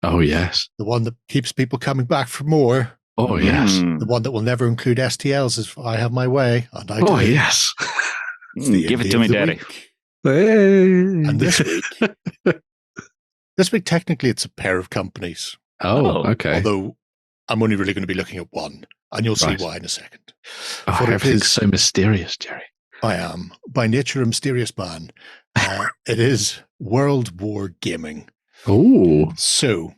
Oh, yes. The one that keeps people coming back for more. Oh, yes. The one that will never include STLs is I Have My Way. And I Oh, do. yes. Give it to me, Daddy. And this week, technically, it's a pair of companies. Oh, okay. Although I'm only really going to be looking at one, and you'll see why in a second. Oh, everything's so mysterious, Jerry. I am, by nature, a mysterious man. It is World War Gaming. Oh. So,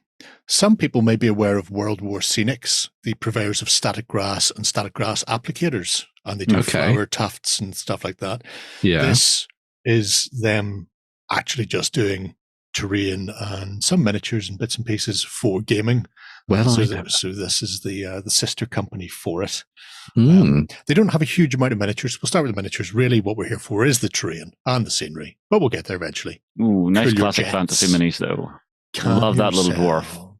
some people may be aware of World War Scenics, the purveyors of static grass and static grass applicators, and they do flower tufts and stuff like that. Yeah. This is them actually just doing terrain and some miniatures and bits and pieces for gaming. Well, so this is the sister company for it. Mm. They don't have a huge amount of miniatures. We'll start with the miniatures. Really, what we're here for is the terrain and the scenery, but we'll get there eventually. Ooh, nice classic fantasy minis, though. Love that little dwarf.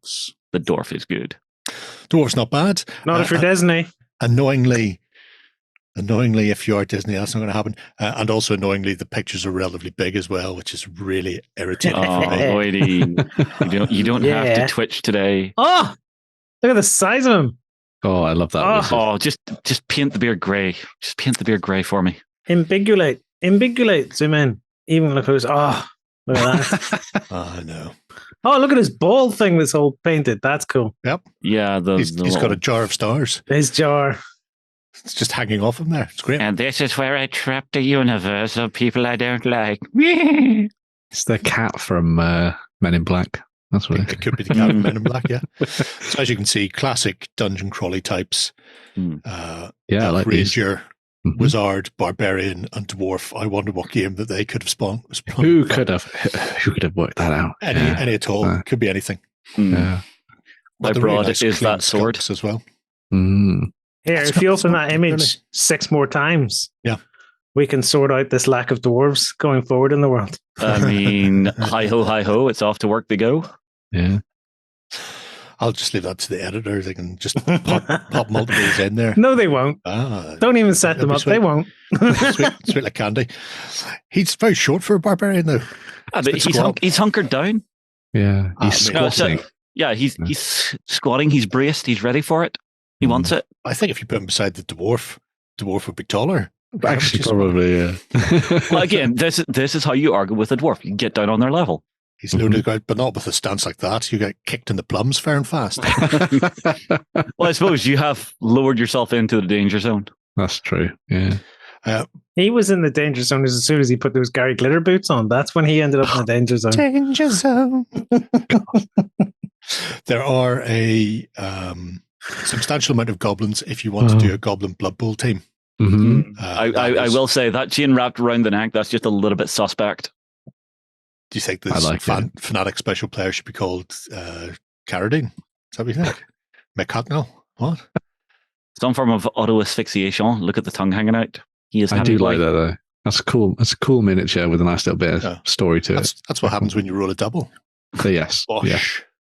The dwarf is good. Dwarf's not bad. Not if you're Disney. Annoyingly, if you are Disney, that's not going to happen. And also, annoyingly, the pictures are relatively big as well, which is really irritating for me. Boydie, you don't have to Twitch today. Oh, look at the size of him. Oh, I love that. Oh, just paint the beard grey. Just paint the beard grey for me. Imbigulate. Zoom in. Even look who's. Oh, look at that. I know. Oh, look at his ball thing that's all painted. That's cool. Yep. Yeah, he's got a jar of stars. His jar. It's just hanging off him there. It's great. And this is where I trap the universe of people I don't like. It's the cat from Men in Black. That's what it could be. The cat from Men in Black, yeah. So as you can see, classic dungeon crawly types. I like Ranger, Wizard, Barbarian, and Dwarf. I wonder what game that they could have spawned. Who could have worked that out? Any at all. Could be anything. Yeah. My broad is that sword as well. Here, if you open that image 6 more times, we can sort out this lack of dwarves going forward in the world. I mean, hi ho, it's off to work they go. Yeah. I'll just leave that to the editor. They can just pop multiples in there. No, they won't. Don't even set them up. Sweet. They won't. sweet like candy. He's very short for a barbarian, though. He's hunkered down. Yeah, he's squatting. He's squatting. He's braced. He's ready for it. He wants it. I think if you put him beside the dwarf would be taller. Actually, probably, yeah. Well, again, this is how you argue with a dwarf. You get down on their level. He's loaded out, but not with a stance like that. You get kicked in the plums fair and fast. Well, I suppose you have lowered yourself into the danger zone. That's true, yeah. He was in the danger zone as soon as he put those Gary Glitter boots on. That's when he ended up in the danger zone. Danger zone. There are a substantial amount of goblins if you want to do a goblin Blood Bowl team. I will say that chain wrapped around the neck, that's just a little bit suspect. Do you think this fanatic special player should be called Carradine? Is that what you think? McCucknell? What? Some form of auto asphyxiation. Look at the tongue hanging out. I do like that though. That's cool. That's a cool miniature with a nice little bit of story to it. That's what happens when you roll a double. So yes.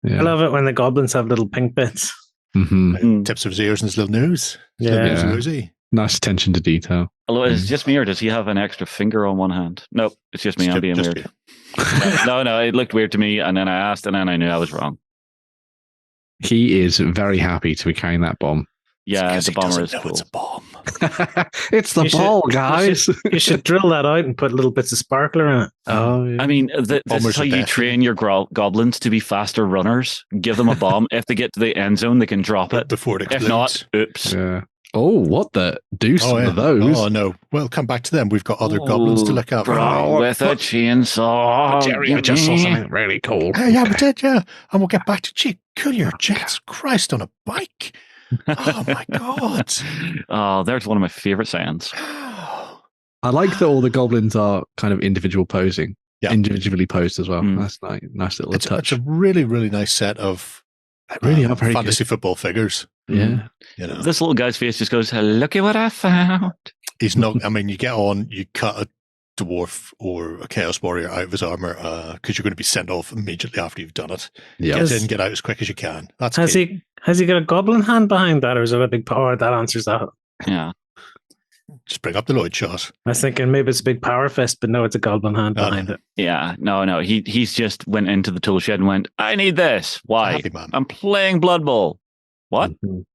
Yeah. I love it when the goblins have little pink bits. Tips of his ears and his little nose. Rosy. Nice attention to detail. Although is it just me or does he have an extra finger on one hand? No, it's just me. I'm being weird. No, it looked weird to me, and then I asked, and then I knew I was wrong. He is very happy to be carrying that bomb. Yeah, the bomber is cool. It's a bomb. It's the ball, guys. You should drill that out and put little bits of sparkler in it. Oh, yeah. I mean, this is how you train your goblins to be faster runners. Give them a bomb. If they get to the end zone, they can drop it. Before it explodes. If not, oops. Yeah. Oh, what the deuce are those? Oh, no. Well, come back to them. We've got other goblins to look at. Bro, with a chainsaw. Jerry, I just saw something really cool. Yeah, we did, yeah. And we'll get back to cheek. Cool your jets. Christ on a bike. Oh, my God. Oh, there's one of my favorite sounds. I like that all the goblins are kind of individually posing as well. That's nice little touch. It's a really, really nice set of fantasy football figures. Yeah. You know. This little guy's face just goes, look at what I found. He's not, I mean, you get on, you cut a dwarf or a chaos warrior out of his armor because you're going to be sent off immediately after you've done it. Yeah. Get in, get out as quick as you can. Has he got a goblin hand behind that, or is it a big power that answers that? Yeah. Just bring up the Lloyd shot. I was thinking maybe it's a big power fist, but no, it's a goblin hand behind it. Yeah, no. He's just went into the tool shed and went, I need this. Why? I'm playing Blood Bowl. What? Mm-hmm. You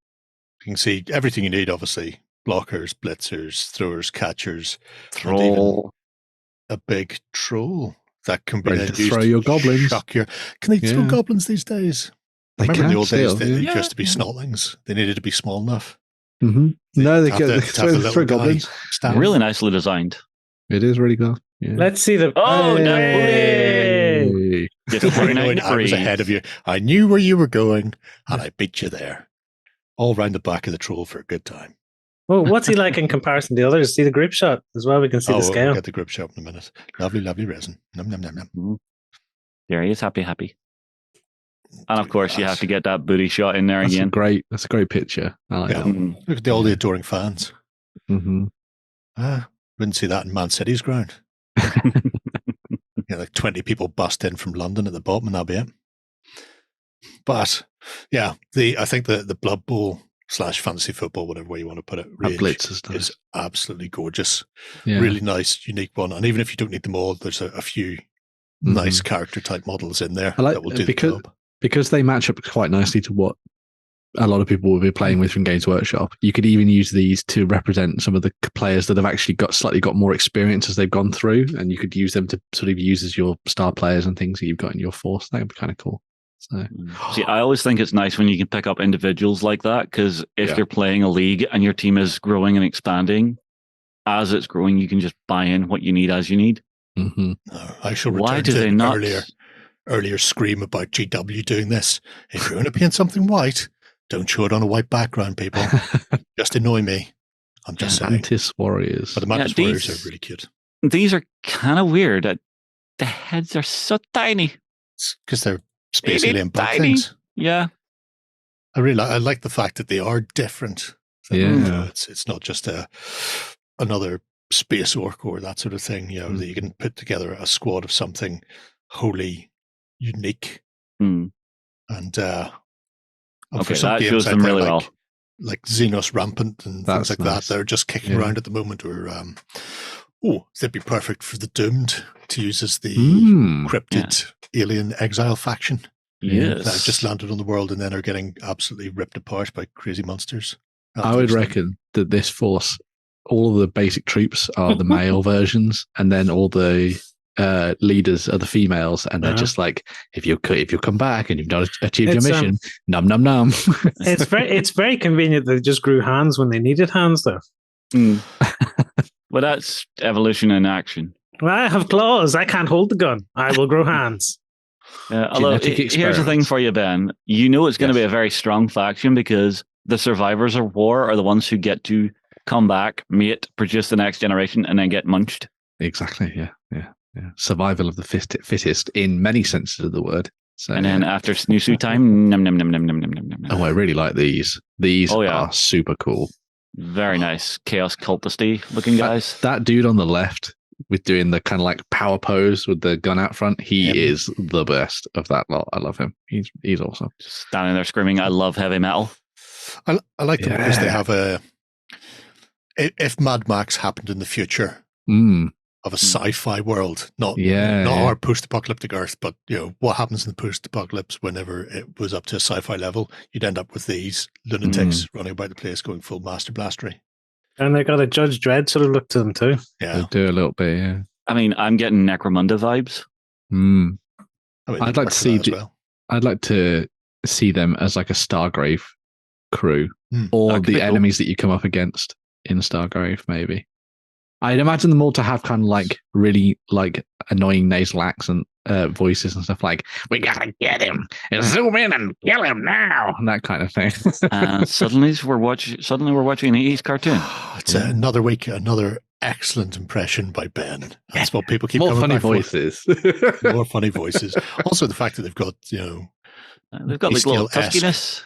can see everything you need, obviously. Blockers, blitzers, throwers, catchers. Troll. A big troll that can be used to throw your goblins. Can they throw goblins these days? I remember in the old days they used to be snotlings. They needed to be small enough. Mm-hmm. They throw goblins. Really nicely designed. It is really good. Yeah. Let's see the. Oh, no! I was ahead of you. I knew where you were going, and I beat you there. All round the back of the troll for a good time. Oh, what's he like in comparison to the others? See the grip shot as well. We can see the scale. We'll get the grip shot in a minute. Lovely, lovely resin. Nom nom nom nom. There he is, happy. And of course, you have to get that booty shot in there again. That's a great picture. I like that. Look at all the adoring fans. Mm-hmm. Wouldn't see that in Man City's ground. Like 20 people bust in from London at the bottom, and that'll be it. But yeah, I think the Blood Bowl / fantasy football, whatever way you want to put it, is absolutely gorgeous. Yeah. Really nice, unique one. And even if you don't need them all, there's a few nice character type models in there that will do the job. Because they match up quite nicely to what a lot of people will be playing with from Games Workshop. You could even use these to represent some of the players that have actually got more experience as they've gone through, and you could use them to sort of use as your star players and things that you've got in your force. That would be kind of cool. So, see, I always think it's nice when you can pick up individuals like that, because if you're playing a league and your team is growing and expanding, as it's growing, you can just buy in what you need as you need. Mm-hmm. I shall return to an earlier scream about GW doing this. If you're going to paint something white, don't show it on a white background, people. Just annoy me. I'm just saying. Mantis Warriors. But the Mantis Warriors are really cute. These are kind of weird. The heads are so tiny. Because they're space alien bug things. Yeah. I like the fact that they are different. It's not just another space orc or that sort of thing. That you can put together a squad of something wholly unique. And for some that games shows them really well. Like Xenos Rampant and things like that, they're just kicking around at the moment. Or they'd be perfect for the Doomed to use as the cryptid alien exile faction. Yes, that have just landed on the world and then are getting absolutely ripped apart by crazy monsters. I would reckon that this force, all of the basic troops are the male versions, and then all the leaders are the females, and they're just like, if you come back and you've not achieved your mission, num num num. It's very convenient that they just grew hands when they needed hands, though. Well, that's evolution in action. Well, I have claws. I can't hold the gun. I will grow hands. Although here's the thing for you, Ben. You know it's going to be a very strong faction, because the survivors of war are the ones who get to come back, mate, produce the next generation, and then get munched. Exactly. Yeah. Survival of the fittest in many senses of the word. So, and then after snooze time, num num num num num num num. Oh, I really like these. These are super cool. Very nice, chaos cultisty looking guys. That dude on the left with doing the kind of like power pose with the gun out front, he is the best of that lot. I love him. He's awesome. Standing there screaming, "I love heavy metal." I like them because they have if Mad Max happened in the future of a sci-fi world, not our post-apocalyptic Earth, but what happens in the post-apocalypse whenever it was up to a sci-fi level, you'd end up with these lunatics running about the place going full Master Blastery. And they got a Judge Dredd sort of look to them too. Yeah, they do a little bit. Yeah, I mean, I'm getting Necromunda vibes. I'd like to see. I'd like to see them as like a Stargrave crew, or the enemies that you come up against in Stargrave. Maybe I'd imagine them all to have kind of like really like annoying nasal accent voices and stuff like, "We gotta get him and zoom in and kill him now," and that kind of thing. Suddenly we're watching an 80s cartoon. It's another week, another excellent impression by Ben. That's what people keep more coming funny back voices. For. More funny voices. Also, the fact that they've got they've got like little tuskiness,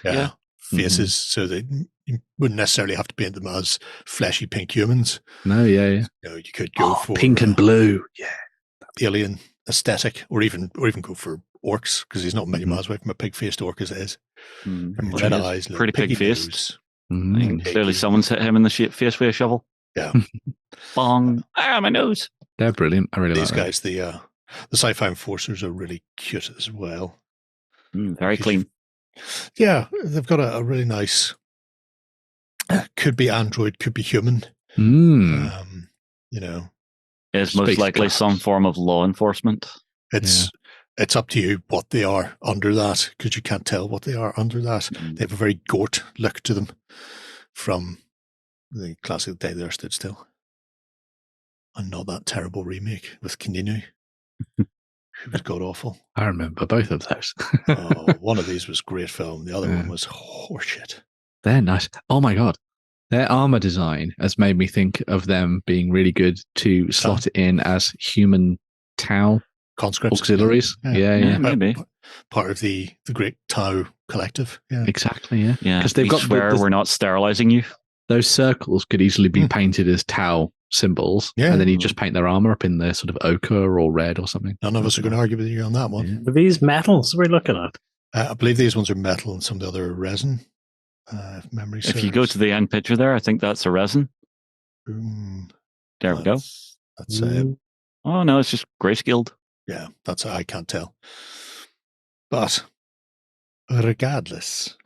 faces, so they you wouldn't necessarily have to paint them as fleshy pink humans. No, you could go for pink and blue, alien aesthetic, or even go for orcs, because he's not many miles away from a pig-faced orc as it is. Red eyes, pretty pig-faced. Clearly, someone's hit him in the face with a shovel. Yeah. Bong. My nose. They're brilliant. I really these like guys. The Sci-Fi Enforcers are really cute as well. Very clean. Yeah, they've got a really nice. Could be android, could be human. Is most likely some form of law enforcement. It's up to you what they are under that, because you can't tell what they are under that. They have a very Gort look to them from the classic Day There Stood Still. And not that terrible remake with Kininu. It was god-awful. I remember both of those. One of these was great film. The other one was horseshit. They're nice. Oh my God. Their armor design has made me think of them being really good to slot it in as human Tau conscripts, auxiliaries. Yeah. Maybe part of the great Tau collective. Yeah, exactly. Yeah, because they've got. We're not sterilizing you. Those circles could easily be painted as Tau symbols, and then you just paint their armor up in the sort of ochre or red or something. None of us are going to argue with you on that one. Are these metals we're looking at? I believe these ones are metal and some of the other resin. If memory serves. If you go to the end picture there, I think that's a resin. There we go. That's it. Oh no, it's just grayscaled. Yeah, I can't tell. But regardless,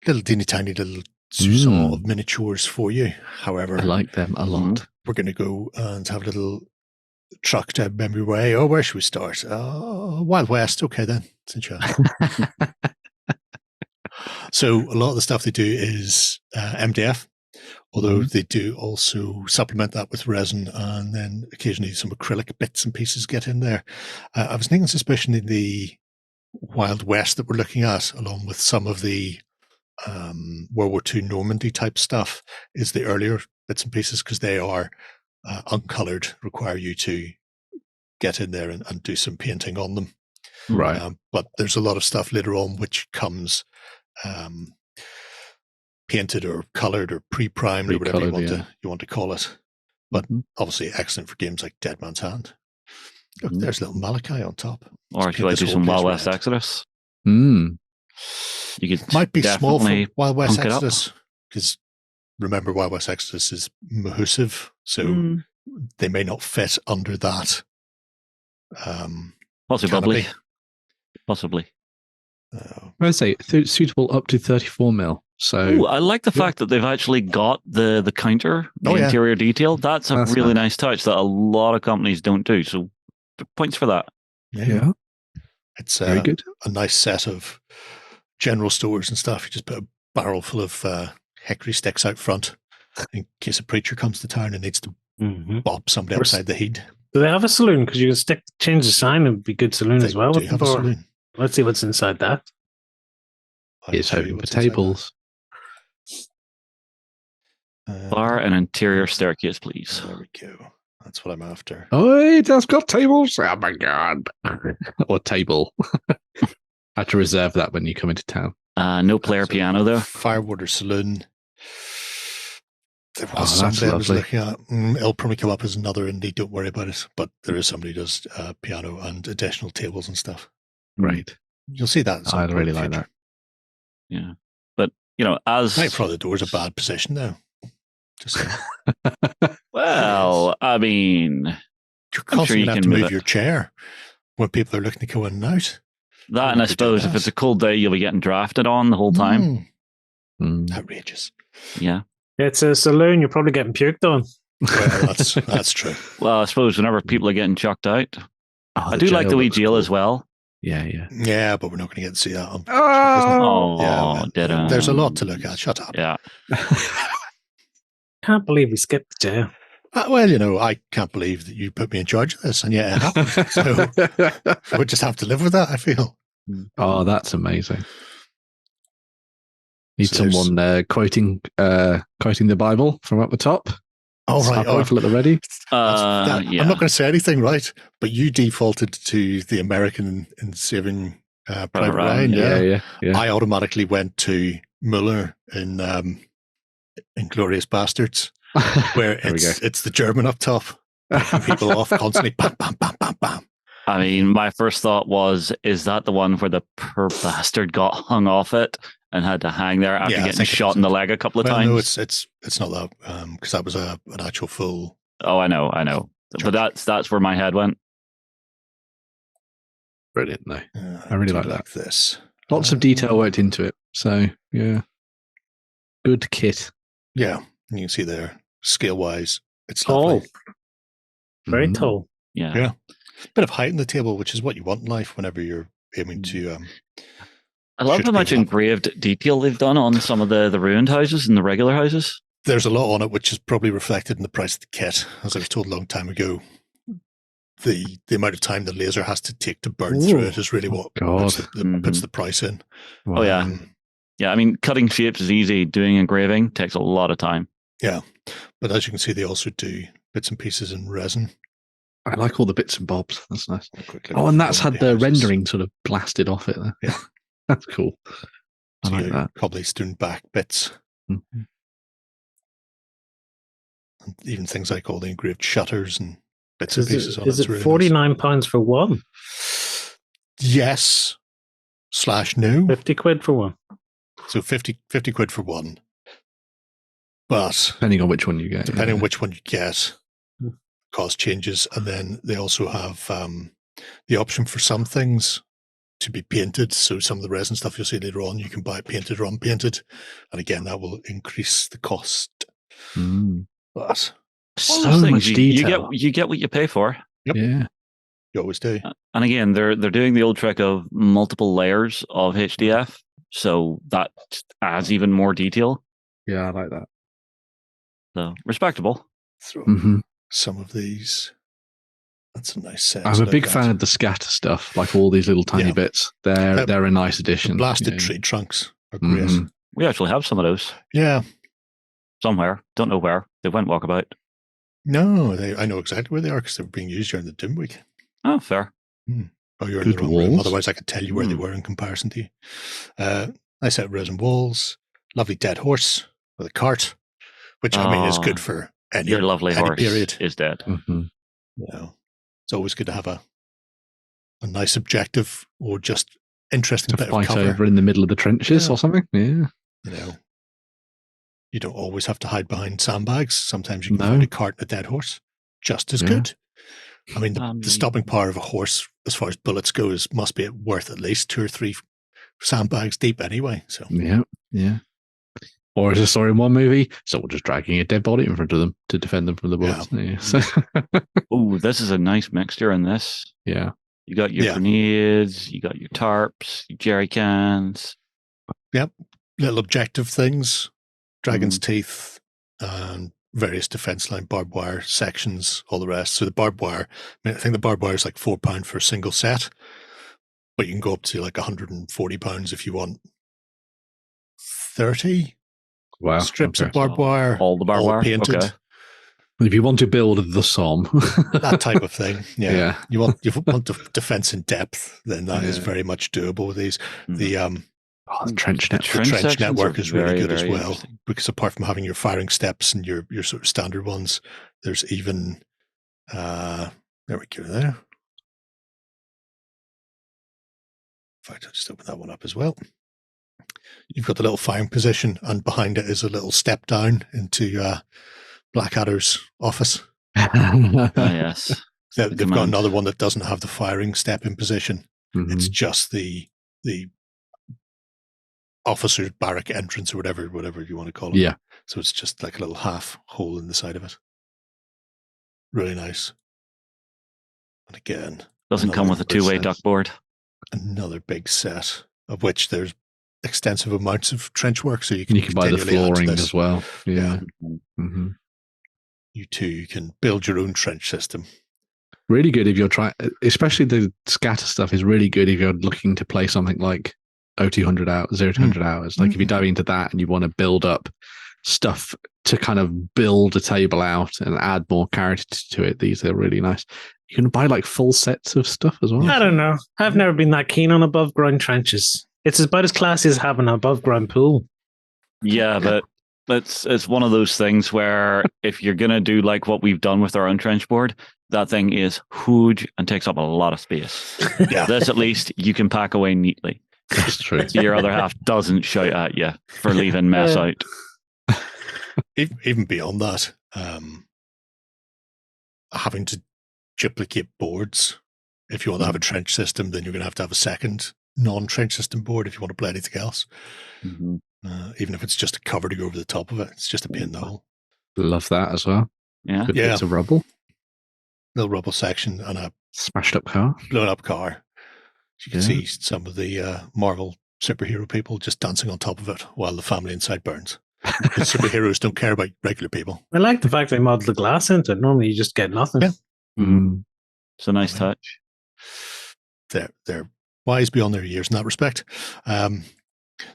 little teeny tiny little saw of miniatures for you. However, I like them a lot. We're going to go and have a little truck to memory way. Oh, where should we start? Wild West. Okay, then. So a lot of the stuff they do is MDF, although they do also supplement that with resin, and then occasionally some acrylic bits and pieces get in there. I was thinking suspicion in the Wild West that we're looking at, along with some of the World War II Normandy type stuff, is the earlier bits and pieces, because they are uncolored, require you to get in there and do some painting on them. Right. But there's a lot of stuff later on which comes painted or colored or pre-primed or whatever you want to call it. But obviously excellent for games like Dead Man's Hand. Look, there's little Malachi on top. Or if you like to do some Wild West Exodus. You could might be small for Wild West Exodus, because remember, Wild West Exodus is Mahusive, so they may not fit under that. Possibly. I'd say suitable up to 34 mil. So I like the fact that they've actually got the counter, interior detail. That's a really nice touch that a lot of companies don't do. So points for that. Yeah. It's very good. A nice set of general stores and stuff. You just put a barrel full of hickory sticks out front in case a preacher comes to town and needs to bop somebody outside the heat. Do they have a saloon? Because you can change the sign and be good saloon as well. They have a saloon. Let's see what's inside that. It's hoping for tables. Bar and interior staircase, please. There we go. That's what I'm after. Oh, it has got tables. Oh my God. Or table. I have to reserve that when you come into town. No player piano though. Firewater Saloon. There was somebody I was looking at. It'll probably come up as another indie. Don't worry about it. But there is somebody who does piano and additional tables and stuff. Right. You'll see that. I'd really like that. Yeah. But, as... Right in front of the door is a bad position now. Just saying. Well, I mean... You're constantly going to have to move your chair when people are looking to go in and out. That, and I suppose if it's a cold day, you'll be getting drafted on the whole time. Outrageous. Yeah. It's a saloon. You're probably getting puked on. Well, that's true. Well, I suppose whenever people are getting chucked out. I do like the wee jail as well. Yeah, but we're not going to get to see that. There's a lot to look at. Shut up. Yeah. Can't believe we skipped the jail. Well, I can't believe that you put me in charge of this, and yet it happened. So we just have to live with that, I feel. Oh, that's amazing. Need someone quoting the Bible from up the top. Oh, right. Rifle at the ready. I'm not going to say anything, right? But you defaulted to the American in Saving Private Ryan. Yeah. I automatically went to Mueller in Inglourious Bastards, where it's the German up top, picking people off constantly. Bam, bam, bam, bam, bam. I mean, my first thought was, is that the one where the poor bastard got hung off it and had to hang there after getting shot in the leg a couple of times? No, it's not that, because that was an actual full. Oh, I know. But that's where my head went. Brilliant, though. I really like that. This. Lots of detail worked into it. So, yeah. Good kit. Yeah. You can see there, scale-wise, it's tall. Lovely. Very tall. Yeah. Yeah. Bit of height in the table, which is what you want in life whenever you're aiming to... I love how much engraved detail they've done on some of the ruined houses and the regular houses. There's a lot on it, which is probably reflected in the price of the kit. As I was told a long time ago, the amount of time the laser has to take to burn through it is really what puts the price in. Wow. Oh, yeah. Yeah, I mean, cutting shapes is easy. Doing engraving takes a lot of time. Yeah. But as you can see, they also do bits and pieces in resin. I like all the bits and bobs. That's nice. Oh, and that's had the rendering sort of blasted off it there. Yeah. That's cool. I like that. Cobblestone back bits. Mm-hmm. And even things like all the engraved shutters and bits and pieces on it. Is it really £49 for one? Yes. / no. 50 quid for one. So 50 quid for one. But depending on which one you get. On which one you get, cost changes. And then they also have the option for some things to be painted. So some of the resin stuff you'll see later on, you can buy painted or unpainted. And again, that will increase the cost. But so much detail. You get what you pay for. Yep. Yeah. You always do. And again, they're doing the old trick of multiple layers of HDF. So that adds even more detail. Yeah, I like that. So respectable. Throw some of these. That's a nice set. I'm a big fan of the scatter stuff, like all these little tiny bits. They're a nice addition. The blasted tree trunks are great. We actually have some of those. Yeah. Somewhere. Don't know where. They went walkabout. No, I know exactly where they are because they were being used during the Doom Week. Oh, fair. Oh, you're in the wrong room. Otherwise, I could tell you where they were in comparison to you. Nice set of resin walls. Lovely dead horse with a cart, which I mean is good for any your lovely any horse period. Is dead. You know, it's always good to have a nice objective or just interesting to bit fight of cover over in the middle of the trenches or something. Yeah, you know, you don't always have to hide behind sandbags. Sometimes you can find a cart and a dead horse, just as good. I mean, the stopping power of a horse, as far as bullets go, must be worth at least 2 or 3 sandbags deep anyway. So yeah. Or as I saw in one movie, someone just dragging a dead body in front of them to defend them from the bullets. Yeah. Oh, this is a nice mixture in this. Yeah. You got your grenades, you got your tarps, your jerry cans. Yep. Little objective things, dragon's teeth, and various defense line barbed wire sections, all the rest. So the barbed wire, I think the barbed wire is like £4 for a single set, but you can go up to like £140 if you want 30 strips of barbed wire, all the barbed wire painted. Okay. If you want to build the Somme, that type of thing, you want the defense in depth, then that is very much doable with these. The trench network is really good as well, because apart from having your firing steps and your sort of standard ones, there's even there we go there. In fact, I'll just open that one up as well. You've got the little firing position, and behind it is a little step down into Blackadder's office. Yes. They've got another one that doesn't have the firing step in position. It's just the officer's barrack entrance or whatever you want to call it. Yeah. So it's just like a little half hole in the side of it. Really nice. And again, doesn't come with a 2-way duckboard. Another big set, of which there's extensive amounts of trench work, so you can buy the flooring as well. Yeah. You too, you can build your own trench system. Really good if you're trying, especially the scatter stuff is really good if you're looking to play something like 0200 hours, 0 to 100 hours. Like if you dive into that and you want to build up stuff to kind of build a table out and add more character to it, these are really nice. You can buy like full sets of stuff as well. I don't know. I've never been that keen on above ground trenches. It's about as classy as having an above ground pool. Yeah, but it's one of those things where if you're going to do like what we've done with our own trench board, that thing is huge and takes up a lot of space. Yeah. This, at least, you can pack away neatly. That's true. Your other half doesn't shout at you for leaving mess out. Even beyond that, having to duplicate boards. If you want to have a trench system, then you're going to have a second non-trench system board if you want to play anything else. Mm-hmm. Even if it's just a cover to go over the top of it, it's just a pain in the hole. Love that as well. Yeah. Good bits of rubble. Little rubble section and a smashed up car. Blown up car. You can see some of the Marvel superhero people just dancing on top of it while the family inside burns. Because superheroes don't care about regular people. I like the fact they modeled the glass into it. Normally you just get nothing. Yeah. Mm. It's a nice touch. They're wise beyond their years in that respect.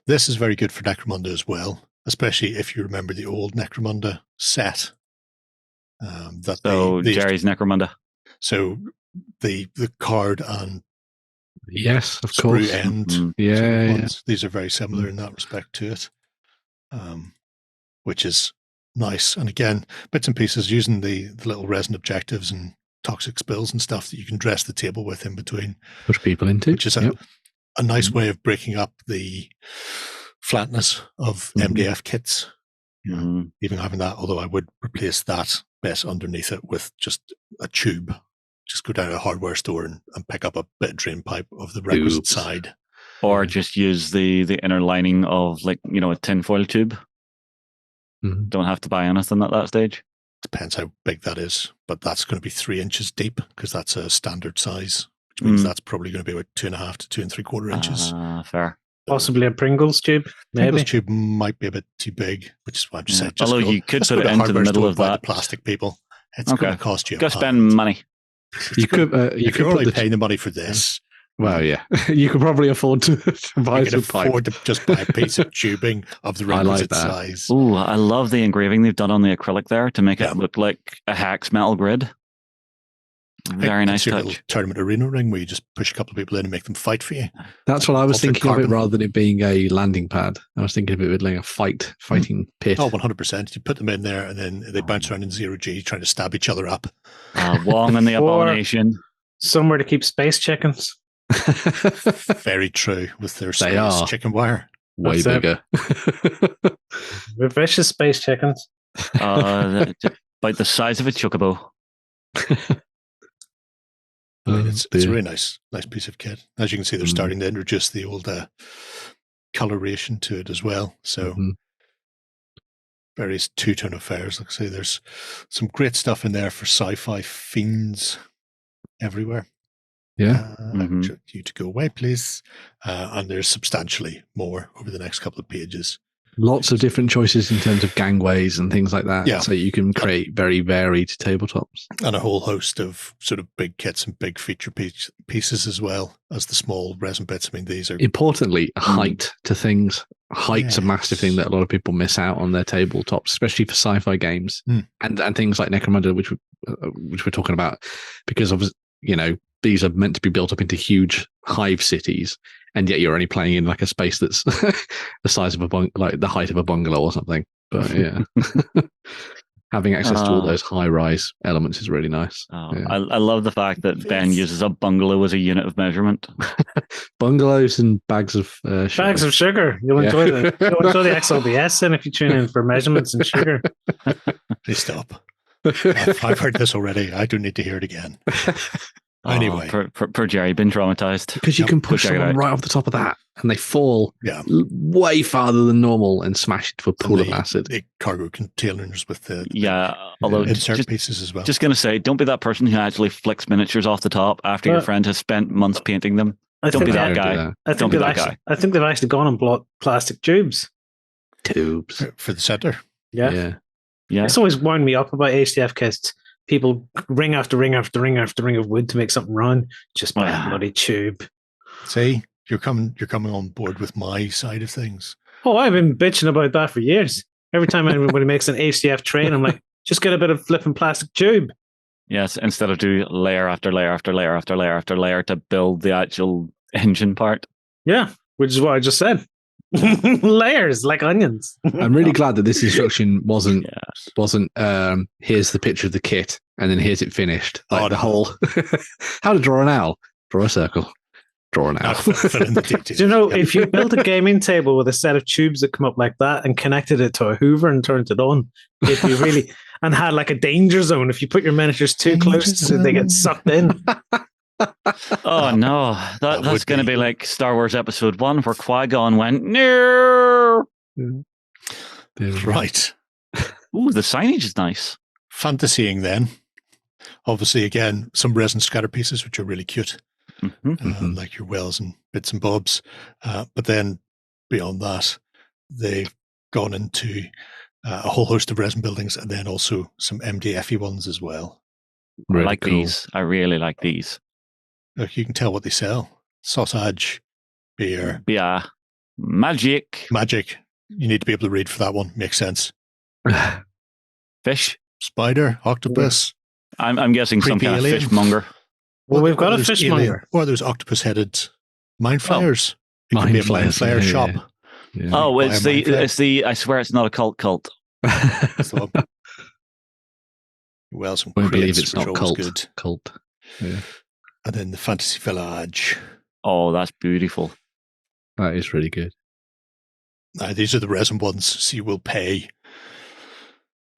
This is very good for Necromunda as well, especially if you remember the old Necromunda set. Jerry's Necromunda. So the card and yes, of course. End. Mm-hmm. Yeah. These are very similar in that respect to it, which is nice. And again, bits and pieces using the little resin objectives and toxic spills and stuff that you can dress the table with in between. Push people into. Which is a nice way of breaking up the flatness of MDF kits. Mm-hmm. Even having that, although I would replace that bit underneath it with just a tube. Just go down to a hardware store and pick up a bit of drain pipe of the requisite side. Or just use the inner lining of a tinfoil tube. Mm-hmm. Don't have to buy anything at that stage. Depends how big that is, but that's going to be 3 inches deep because that's a standard size, which means that's probably going to be about 2.5 to 2 3/4 inches. Fair. Possibly a Pringles tube. Maybe. Pringles tube might be a bit too big, which is why I'm just saying. Although you could put it into the middle of that. Plastic people. It's going to cost you. Go spend money. You could only pay the money for this. Well, yeah, you could probably afford to buy some pipe. Afford to just buy a piece of tubing of the requisite size. Ooh, I love the engraving they've done on the acrylic there to make it look like a hex metal grid. Very nice touch. Little tournament arena ring where you just push a couple of people in and make them fight for you. That's what I was thinking of it, rather than it being a landing pad. I was thinking of it like a fighting pit. Oh, 100%. You put them in there and then they bounce around in 0G trying to stab each other up. Wong and the Abomination. Somewhere to keep space chickens. Very true with their space chicken wire. Way bigger. We're vicious space chickens. About the size of a chocobo. I mean, it's a really nice piece of kit. As you can see, they're starting to introduce the old coloration to it as well. So various two-tone affairs. Like I say, there's some great stuff in there for sci-fi fiends everywhere. Yeah. You to go away, please. And there's substantially more over the next couple of pages. Lots of different choices in terms of gangways and things like that. Yeah. So you can create very varied tabletops. And a whole host of sort of big kits and big feature pieces as well as the small resin bits. I mean, these are... Importantly, height to things. Height's a massive thing that a lot of people miss out on their tabletops, especially for sci-fi games. And things like Necromunda, which we're talking about, because of, these are meant to be built up into huge hive cities, and yet you're only playing in like a space that's the size of like the height of a bungalow or something. But yeah, having access to all those high-rise elements is really nice. I love the fact that Ben uses a bungalow as a unit of measurement. Bungalows and bags of sugar. Bags of sugar. You'll enjoy the XLBS then if you tune in for measurements and sugar. Please stop. I've heard this already. I don't need to hear it again. Anyway, poor Jerry, been traumatized. Because you can push someone right off the top of that, and they fall way farther than normal and smash into a pool of acid. The cargo containers with the although insert pieces as well. Just going to say, don't be that person who actually flicks miniatures off the top after your friend has spent months painting them. Don't be that guy. Don't be that guy. I think they've actually gone and bought plastic tubes. For the center. Yeah. It's always wound me up about HDF kits. People ring after ring after ring after ring of wood to make something run. Just buy a bloody tube. See, you're coming on board with my side of things. Oh, I've been bitching about that for years. Every time anybody makes an HDF train, I'm like, just get a bit of flipping plastic tube. Yes, instead of do layer after layer after layer after layer after layer to build the actual engine part. Yeah, which is what I just said. Layers like onions. I'm really glad that this instruction wasn't here's the picture of the kit and then here's it finished. Like the whole how to draw an owl. Draw a circle. Draw an owl. Do you know, if you built a gaming table with a set of tubes that come up like that and connected it to a Hoover and turned it on, it'd be really and had like a danger zone. If you put your miniatures too close to it, they get sucked in. Oh no, that's going to be like Star Wars Episode 1 where Qui-Gon went, no! Right. Ooh, the signage is nice. Fantasying then. Obviously, again, some resin scatter pieces, which are really cute. Like your wells and bits and bobs. But then beyond that, they've gone into a whole host of resin buildings and then also some MDF-y ones as well. Really I like these. I really like these. Look, you can tell what they sell. Sausage, beer. Yeah. Magic. You need to be able to read for that one. Makes sense. Fish. Spider. Octopus. I'm guessing some kind of fishmonger. Well, we've got a fishmonger. Or those octopus-headed mind flayers. It could be a mind flayer shop. Yeah. Oh, it's the. I swear it's not a cult. Well, some I believe it's not cult. Cult. Yeah. And then the Fantasy Village. Oh, that's beautiful. That is really good. These are the resin ones, so you will pay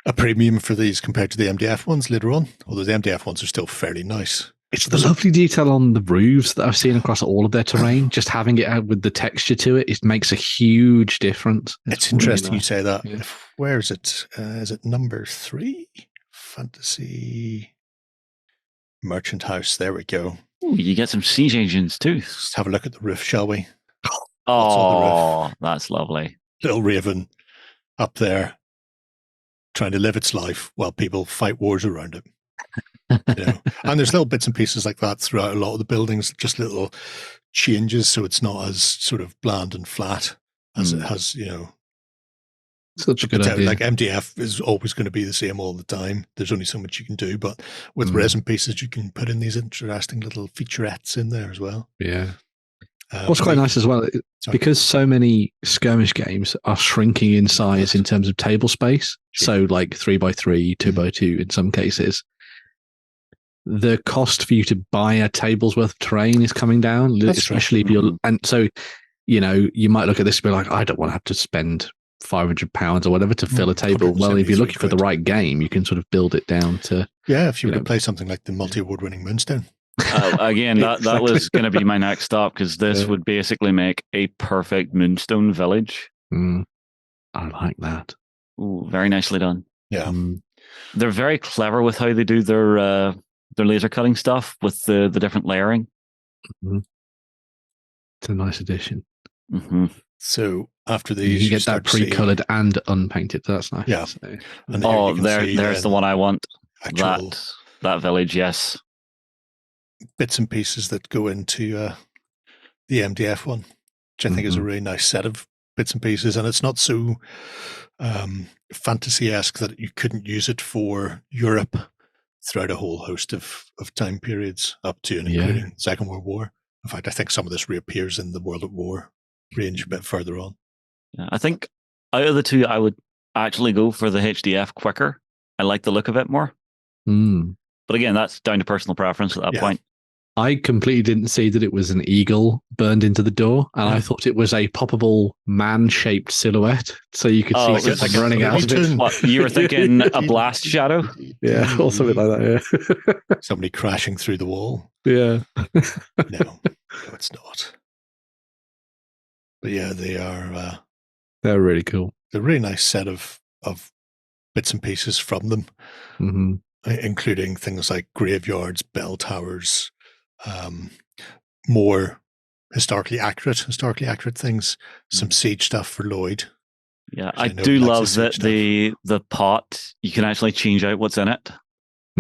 a premium for these compared to the MDF ones later on. Although the MDF ones are still fairly nice. It's the lovely detail on the roofs that I've seen across all of their terrain. Just having it out with the texture to it, it makes a huge difference. It's interesting you say that. Yeah. Where is it? Is it number 3? Fantasy Merchant House. There we go. Ooh, you get some siege engines too. Let's have a look at the roof, shall we? Oh, that's lovely. Little Raven up there trying to live its life while people fight wars around it. And there's little bits and pieces like that throughout a lot of the buildings, just little changes so it's not as sort of bland and flat as it has, such a good idea. Like MDF is always going to be the same all the time. There's only so much you can do, but with resin pieces you can put in these interesting little featurettes in there as well. Yeah. What's quite nice as well, because so many skirmish games are shrinking in size in terms of table space, so like 3x3, 2x2 in some cases, the cost for you to buy a table's worth of terrain is coming down, especially if you're, and so, you might look at this and be like, I don't want to have to spend £500 or whatever to fill a table. Well, if you're looking for the right game, you can sort of build it down to... Yeah, if you could play something like the multi-award winning Moonstone. Again, that was going to be my next stop, because this would basically make a perfect Moonstone village. I like that. Ooh, very nicely done. Yeah. They're very clever with how they do their laser cutting stuff with the different layering. It's a nice addition. So after these, you get that pre-colored and unpainted. That's nice. Yeah. So. And there's the one I want. That village, yes. Bits and pieces that go into the MDF one, which I think is a really nice set of bits and pieces, and it's not so fantasy-esque that you couldn't use it for Europe throughout a whole host of time periods up to and including Second World War. In fact, I think some of this reappears in the World at War range a bit further on. Yeah, I think out of the two, I would actually go for the HDF quicker. I like the look of it more. But again, that's down to personal preference at that point. I completely didn't see that it was an eagle burned into the door, and I thought it was a poppable man-shaped silhouette, so you could see something running out of it. What, you were thinking a blast shadow? Yeah, or something like that, yeah. Somebody crashing through the wall. Yeah. No, it's not. But yeah, they are... they're really cool. They're a really nice set of bits and pieces from them, including things like graveyards, bell towers, more historically accurate things, some siege stuff for Lloyd. Yeah, I do love that the pot, you can actually change out what's in it.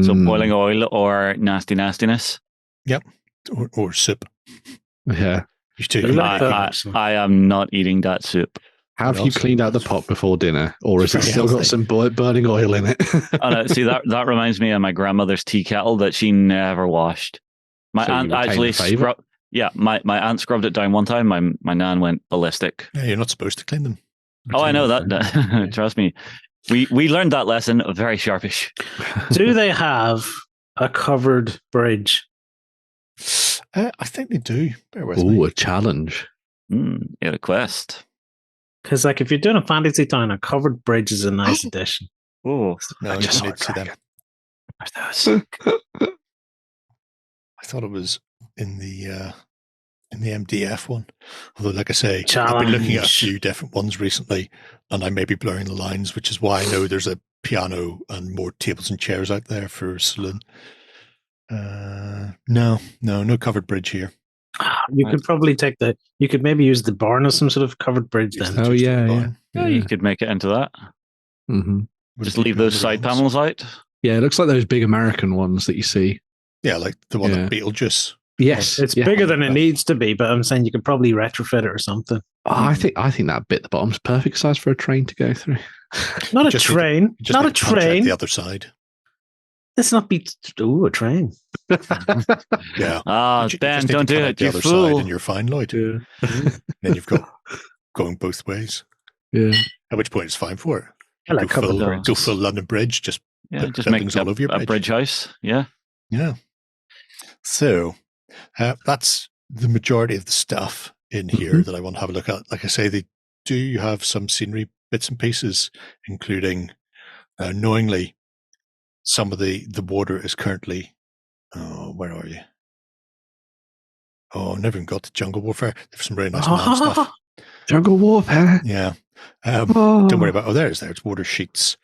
So boiling oil or nastiness. Yep, or soup. Yeah. I am not eating that soup. Have you cleaned out the pot before dinner, or has it still got some burning oil in it? See, that reminds me of my grandmother's tea kettle that she never washed. My aunt actually Yeah, my aunt scrubbed it down one time. My nan went ballistic. Yeah, you're not supposed to clean them. Oh, I know that. Trust me. We learned that lesson very sharpish. Do they have a covered bridge? I think they do. Bear with me. A challenge. Yeah, a quest. Because like if you're doing a fantasy town, a covered bridge is a nice addition. Oh, no, I just need to see them. Where's those? I thought it was in the MDF one. Although, like I say, Challenge. I've been looking at a few different ones recently, and I may be blurring the lines, which is why I know there's a piano and more tables and chairs out there for saloon. No covered bridge here. You could probably you could maybe use the barn as some sort of covered bridge then. Oh, yeah. You could make it into that. Mm-hmm. Just leave those side panels out. Yeah, it looks like those big American ones that you see. Yeah, like the one at Beetlejuice. Yes, it's bigger than it needs to be, but I'm saying you could probably retrofit it or something. I think that bit at the bottom's perfect size for a train to go through. Not a train. Not a train. The other side. Let's not be. A train. Yeah. Ben, don't do it. The You other fool. side and you're fine, Lloyd. Yeah. Then you've got going both ways. Yeah. At which point it's fine for it. I like go full London Bridge. Just make all over your a bridge house. Yeah. Yeah. So that's the majority of the stuff in here that I want to have a look at. Like I say, they do have some scenery bits and pieces, including knowingly some of the water is currently. Oh, where are you? Oh, I never even got to Jungle Warfare. There's some really nice man stuff. Jungle Warfare. Yeah. Don't worry about. There. It's water sheets.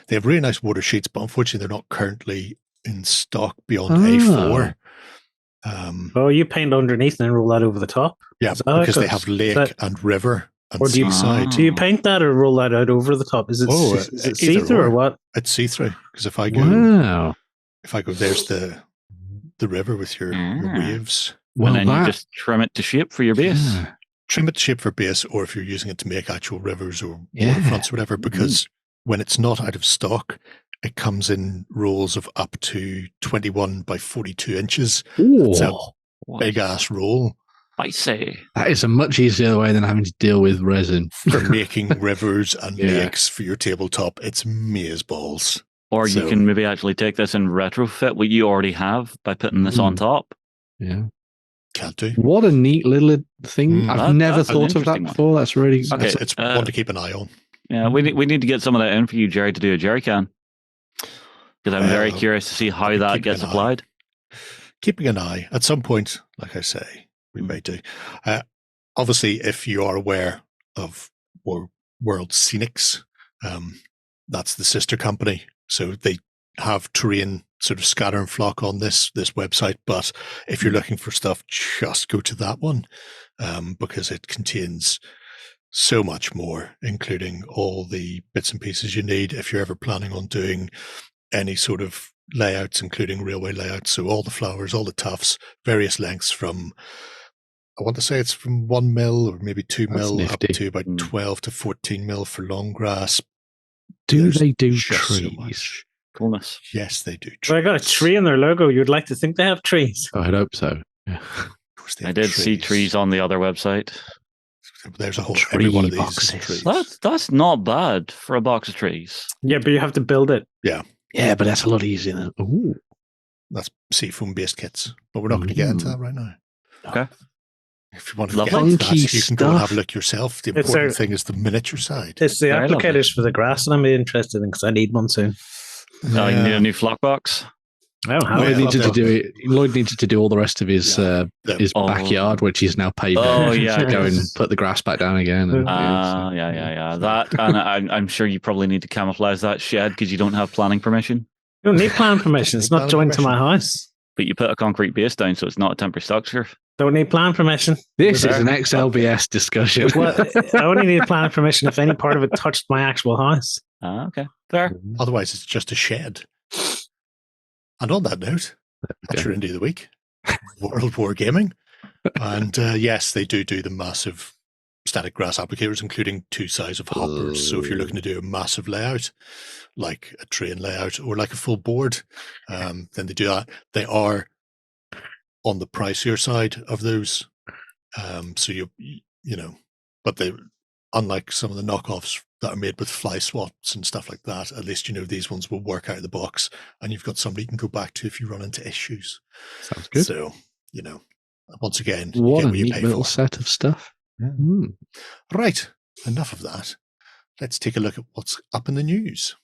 They have really nice water sheets, but unfortunately, they're not currently in stock beyond A4. You paint underneath and then roll that over the top. Yeah, because they have lake and river and seaside. Do you paint that or roll that out over the top? Is it see-through or what? It's see-through because if I go, there's the river with your waves. Well, and then you just trim it to shape for your base. Yeah. Trim it to shape for base, or if you're using it to make actual rivers or waterfronts or whatever, because when it's not out of stock, it comes in rolls of up to 21 by 42 inches. Ooh, it's a big-ass roll. I say. That is a much easier way than having to deal with resin. For making rivers and lakes for your tabletop, it's maze balls. Or you can maybe actually take this and retrofit what you already have by putting this on top. Yeah. Can't do. What a neat little thing. I've never thought of that before. That's really it's one to keep an eye on. Yeah, we need to get some of that in for you, Jerry, to do a jerry can. Because I'm very curious to see how that gets applied. Keeping an eye. At some point, like I say, we may do. Obviously, if you are aware of World Scenics, that's the sister company. So they have terrain sort of scatter and flock on this website. But if you're looking for stuff, just go to that one because it contains so much more, including all the bits and pieces you need if you're ever planning on doing any sort of layouts, including railway layouts. So all the flowers, all the tufts, various lengths from, I want to say it's from 1 mil or maybe 2 mil up to about 12 to 14 mil for long grass. They do trees? Coolness. Yes, they do. Well, I got a tree in their logo. You'd like to think they have trees. I hope so. Yeah. I did see trees on the other website. There's a whole every one of these trees. That's not bad for a box of trees. Yeah, but you have to build it. Yeah. Yeah, but that's a lot easier than. Ooh. That's seafoam based kits. But we're not going to get into that right now. Okay. If you want to get into that, you can go and have a look yourself. The important thing is the miniature side. It's the applicators for the grass that I'm interested in because I need one soon. You need a new flock box. Lloyd needed to do all the rest of his backyard, which he's now paved. Oh yeah, go and put the grass back down again. Yeah. That, and I'm sure you probably need to camouflage that shed because you don't have planning permission. You don't need planning permission. It's not joined to my house. But you put a concrete base down, so it's not a temporary structure. Don't need planning permission. This is an XLBS discussion. Well, I only need planning permission if any part of it touched my actual house. Okay, fair. Otherwise, it's just a shed. And on that note, that's your Indie of the Week, World Wargaming. And yes, they do the massive static grass applicators, including 2 size of hoppers. So if you're looking to do a massive layout, like a train layout or like a full board, then they do that. They are on the pricier side of those. So but they, unlike some of the knockoffs that are made with fly swaps and stuff like that, at least these ones will work out of the box, and you've got somebody you can go back to if you run into issues. Sounds good. So once again, what a neat little set of stuff. Yeah. Right, enough of that. Let's take a look at what's up in the news.